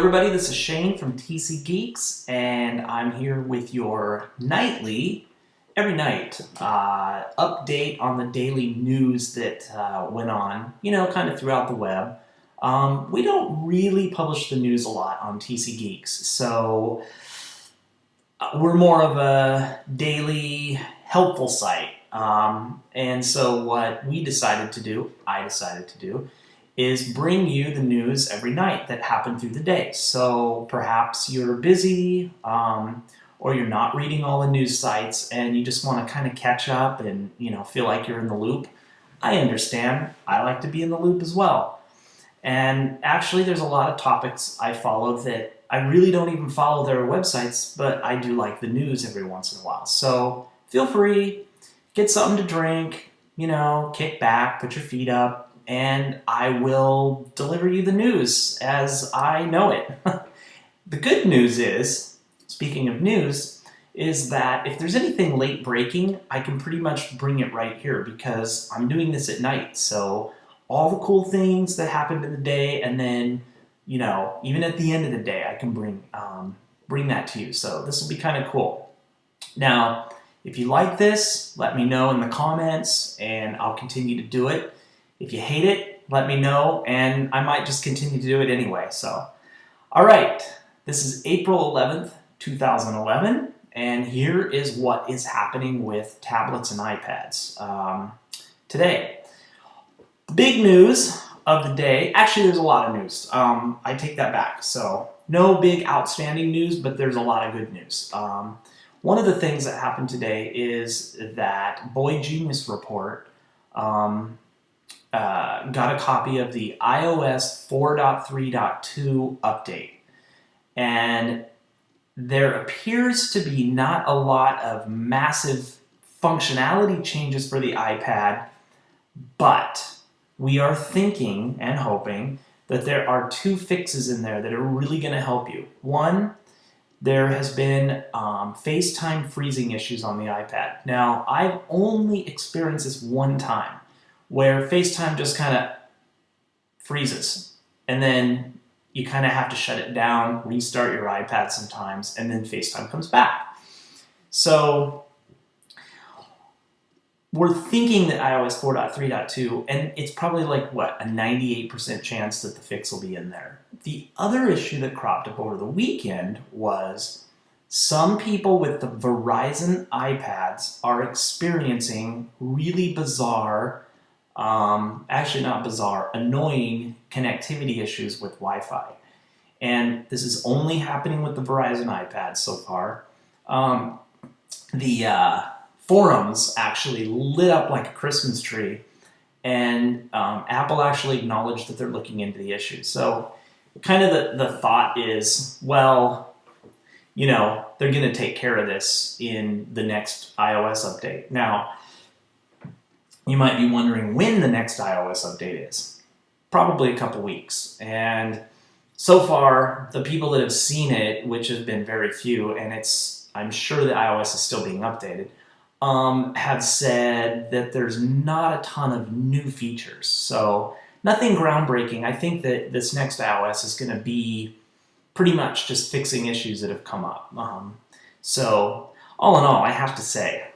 everybody, this is Shane from TCGeeks, and I'm here with your nightly, every night, update on the daily news that went on, kind of throughout the web. We don't really publish the news a lot on TCGeeks, so we're more of a daily helpful site. And so what I decided to do, is bring you the news every night that happened through the day. So perhaps you're busy or you're not reading all the news sites and you just want to kind of catch up and feel like you're in the loop. I understand. I like to be in the loop as well. And actually there's a lot of topics I follow that I really don't even follow their websites, but I do like the news every once in a while. So feel free, get something to drink, kick back, put your feet up, and I will deliver you the news as I know it. The good news is, speaking of news, is that if there's anything late breaking, I can pretty much bring it right here because I'm doing this at night. So all the cool things that happened in the day, and then, even at the end of the day, I can bring that to you. So this will be kind of cool. Now, if you like this, let me know in the comments, and I'll continue to do it. If you hate it, let me know, and I might just continue to do it anyway. So, all right, this is April 11th, 2011, and here is what is happening with tablets and iPads today. Big news of the day. Actually, there's a lot of news. I take that back. So, no big outstanding news, but there's a lot of good news. One of the things that happened today is that Boy Genius Report got a copy of the iOS 4.3.2 update, and there appears to be not a lot of massive functionality changes for the iPad, but we are thinking and hoping that there are two fixes in there that are really going to help you. One, there has been FaceTime freezing issues on the iPad. Now, I've only experienced this one time, where FaceTime just kind of freezes, and then you kind of have to shut it down, restart your iPad sometimes, and then FaceTime comes back. So we're thinking that iOS 4.3.2, and it's probably like, a 98% chance that the fix will be in there. The other issue that cropped up over the weekend was some people with the Verizon iPads are experiencing really bizarre, actually not bizarre, annoying connectivity issues with Wi-Fi. And this is only happening with the Verizon iPads so far. The forums actually lit up like a Christmas tree, and Apple actually acknowledged that they're looking into the issue. So kind of the thought is, well, they're going to take care of this in the next iOS update. Now, you might be wondering when the next iOS update is. Probably a couple weeks. And so far, the people that have seen it, which have been very few, and I'm sure that iOS is still being updated, have said that there's not a ton of new features. So nothing groundbreaking. I think that this next iOS is going to be pretty much just fixing issues that have come up. So all in all, I have to say,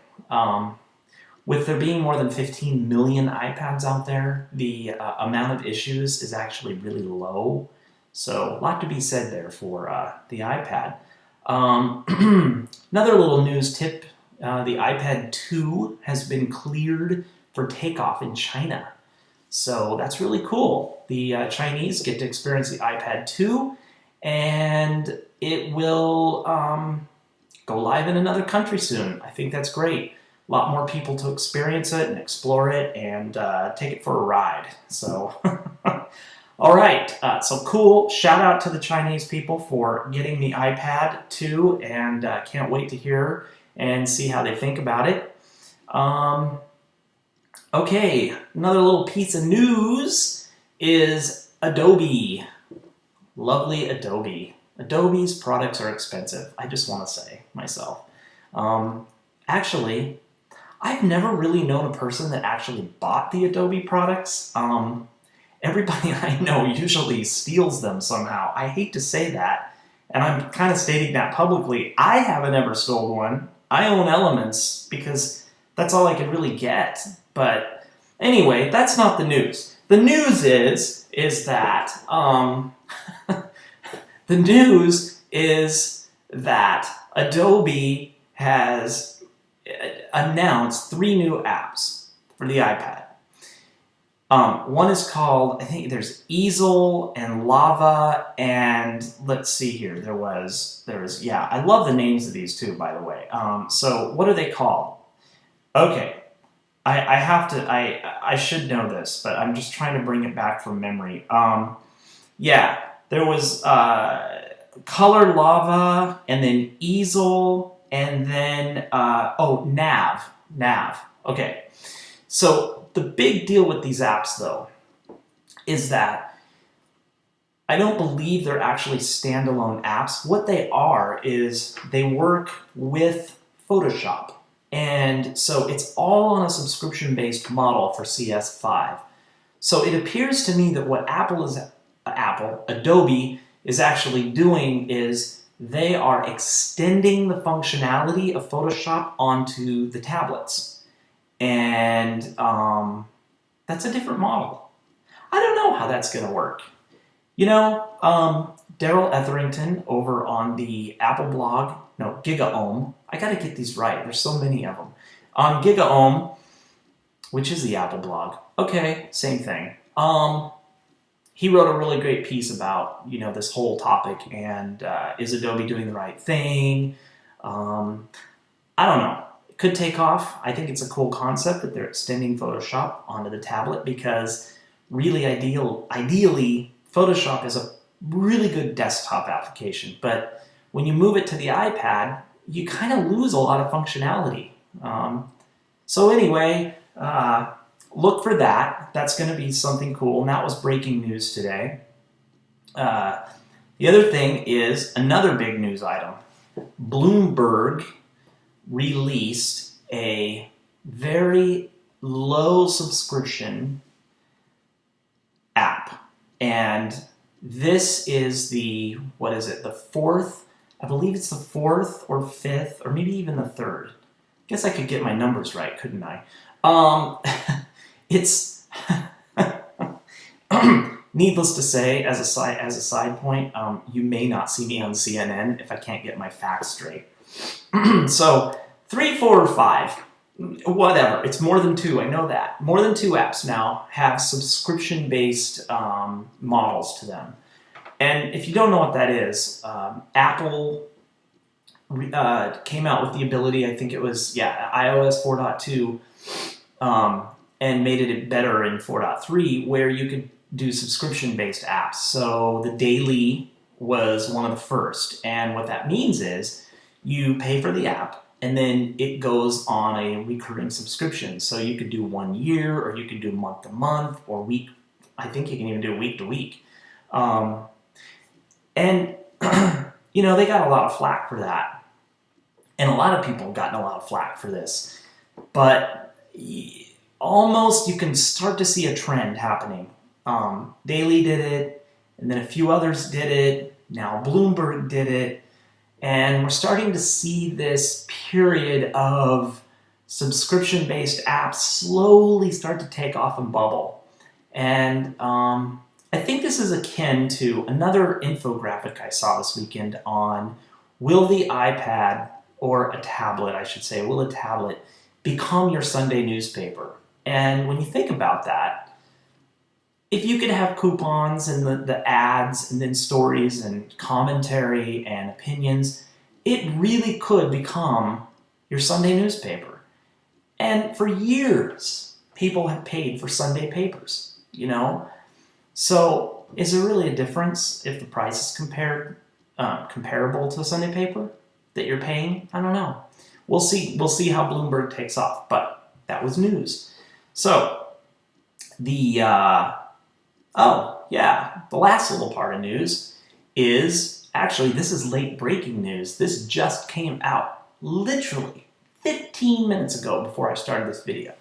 with there being more than 15 million iPads out there, the amount of issues is actually really low. So a lot to be said there for the iPad. Another little news tip, the iPad 2 has been cleared for takeoff in China. So that's really cool. The Chinese get to experience the iPad 2, and it will go live in another country soon. I think that's great. A lot more people to experience it and explore it and take it for a ride. So, all right. So cool. Shout out to the Chinese people for getting the iPad 2, and can't wait to hear and see how they think about it. Okay, another little piece of news is Adobe. Lovely Adobe. Adobe's products are expensive, I just want to say myself. Actually, I've never really known a person that actually bought the Adobe products. everybody I know usually steals them somehow. I hate to say that, and I'm kind of stating that publicly. I haven't ever stolen one. I own Elements because that's all I could really get. But anyway, that's not the news. The news is that the news is that Adobe has announced 3 new apps for the iPad. One is called, I think there's Easel and Lava, and let's see here, there was, yeah, I love the names of these too, by the way. So what are they called? Okay, I have to, I should know this, but I'm just trying to bring it back from memory. Yeah, there was Color Lava, and then Easel, and then, oh, Nav. Okay, so the big deal with these apps, though, is that I don't believe they're actually standalone apps. What they are is they work with Photoshop. And so it's all on a subscription-based model for CS5. So it appears to me that what Adobe is actually doing is they are extending the functionality of Photoshop onto the tablets. And that's a different model. I don't know how that's going to work. You know, Daryl Etherington over on the Apple blog, no, GigaOM. I got to get these right. There's so many of them. On GigaOM, which is the Apple blog. Okay, same thing. He wrote a really great piece about, you know, this whole topic and is Adobe doing the right thing? I don't know. It could take off. I think it's a cool concept that they're extending Photoshop onto the tablet because really ideally, Photoshop is a really good desktop application, but when you move it to the iPad, you kind of lose a lot of functionality. So anyway, look for that. That's going to be something cool, and that was breaking news today. The other thing is another big news item. Bloomberg released a very low subscription app, and this is the, what is it, the 4th? I believe it's the 4th or 5th, or maybe even the 3rd. Guess I could get my numbers right, couldn't I? It's needless to say, as a side point, you may not see me on CNN if I can't get my facts straight. So 3, 4, or 5, whatever. It's more than 2. I know that. More than 2 apps now have subscription-based models to them. And if you don't know what that is, Apple came out with the ability, I think it was, yeah, iOS 4.2, and made it better in 4.3, where you could do subscription-based apps. So the Daily was one of the first. And what that means is you pay for the app, and then it goes on a recurring subscription. So you could do 1 year, or you could do month to month, or week. I think you can even do week to week. And, you know, they got a lot of flack for that. And a lot of people have gotten a lot of flack for this. But almost you can start to see a trend happening. Daily did it, and then a few others did it. Now Bloomberg did it. And we're starting to see this period of subscription-based apps slowly start to take off and bubble. And I think this is akin to another infographic I saw this weekend on will the iPad, or a tablet, I should say, will a tablet become your Sunday newspaper? And when you think about that, if you could have coupons and the ads and then stories and commentary and opinions, it really could become your Sunday newspaper. And for years, people have paid for Sunday papers, you know? So is there really a difference if the price is comparable to a Sunday paper that you're paying? I don't know. We'll see how Bloomberg takes off, but that was news. So the the last little part of news is, actually, this is late breaking news. This just came out literally 15 minutes ago before I started this video.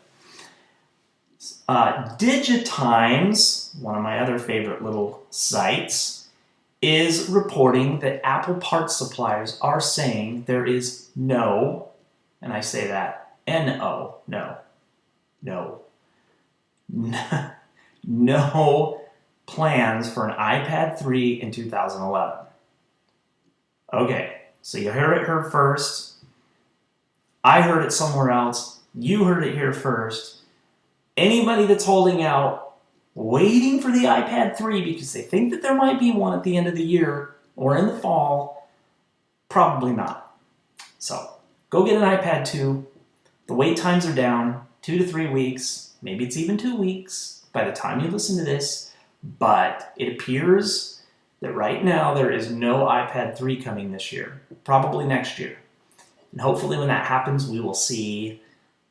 Digitimes, one of my other favorite little sites, is reporting that Apple parts suppliers are saying there is no, and I say that, N-O, no, no plans for an iPad 3 in 2011. Okay, so you heard it here first. I heard it somewhere else. You heard it here first. Anybody that's holding out, waiting for the iPad 3 because they think that there might be one at the end of the year or in the fall, probably not. So go get an iPad 2. The wait times are down, 2 to 3 weeks. Maybe it's even 2 weeks by the time you listen to this. But it appears that right now there is no iPad 3 coming this year, probably next year. And hopefully when that happens, we will see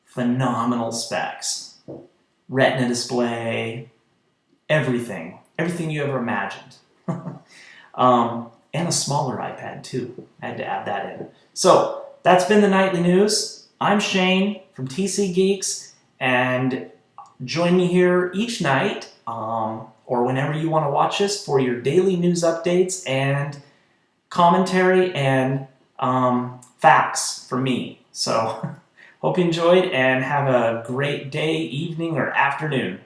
phenomenal specs. Retina display, everything you ever imagined. And a smaller iPad too. I had to add that in. So that's been the nightly news. I'm Shane from TCGeeks, and join me here each night or whenever you want to watch us for your daily news updates and commentary and facts from me. So hope you enjoyed and have a great day, evening, or afternoon.